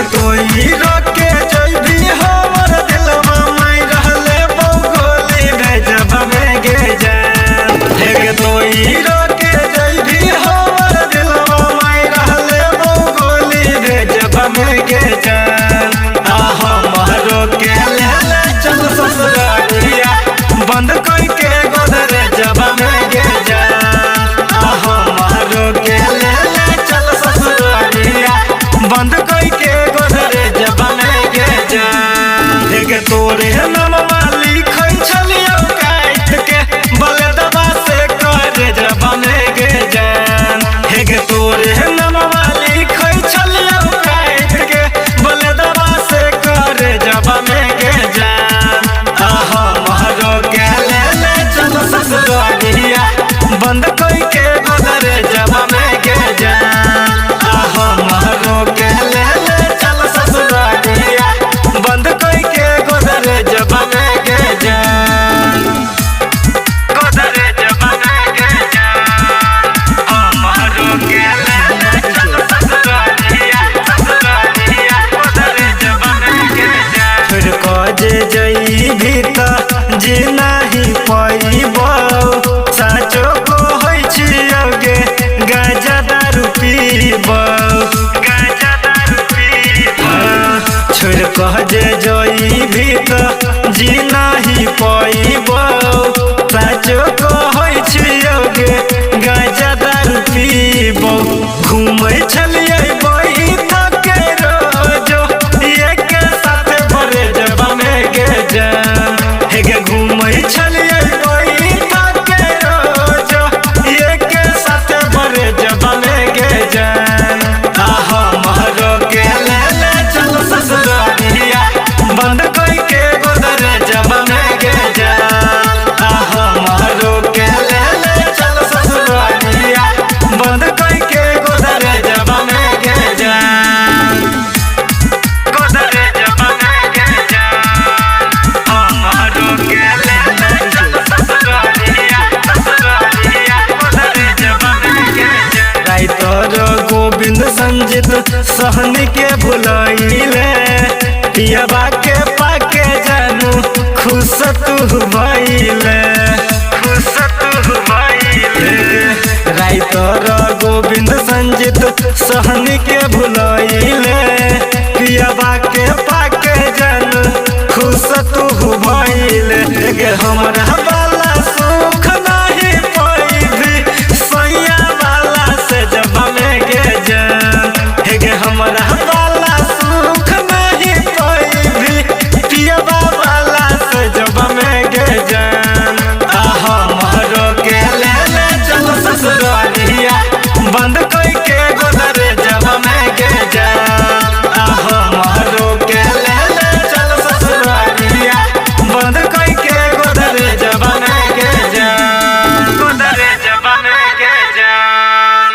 हेगे तोई रोके जइबी हमर दिलवा माई रहले बौगोली भेजब में गे जान। हेगे तोई रोके जइबी हमर दिलवा माई रहले बौगोली भेजब में गे जान। हमरो के ले चल ससुरालिया बंद कई के गोदरे जब में गे जान। हमरो के ले चल ससुरालिया बंद कई के गोदरे जब में गे जान। हेगे तोरे नामवा लिखै छलियौ काट के बलदवा से करे जब में गे जान। हेगे तोरे नामवा लिखै छलियौ काट के बलदवा से करे जब में गे जान। हमरो के ले चल ससुरालिया बंद कई के गोदरे जब में गे जान। हमरो के ले चल ससुरालिया बंद कई के गोदरे जब में गे जान। गोदरे जब में गे जान। हमरो के ले चल ससुरालिया गोदरे जब में गे जान। फिर कजे जइबी त जे नाही पइबौ साचो कहै छियौ गे गाजा दारू पीबौ गाजा दारू पीबौ। छोड़ कह जे जइबी त जी नाही पइबौ साचो कहै छियौ गे गाजा दारू पीबौ। घुमै छलियै बैठ के रोजो एक साथ भरे जब में गे जान। हेगे घुमै छलियै बैठ के रोजो एक साथ भरे जब में गे जान। हमरो के ले चल ससुरालिया बंद कई के गोदरे जब में गे जान। हमरो के ले चल ससुरालिया बंद कई के गोदरे जब में गे जान। गोदरे जब में गे जान। हमरो के ले चल ससुरालिया गोदरे जब में गे जान। राइटर गोविंद संजीत सहनी के भुलैले पियबा के पाके जानू खुश तू भइले खुश तू भइले। राइटर गोविंद संजीत सहनी के भुलैले पियबा के पाके जानू खुश तू भइले। हमरा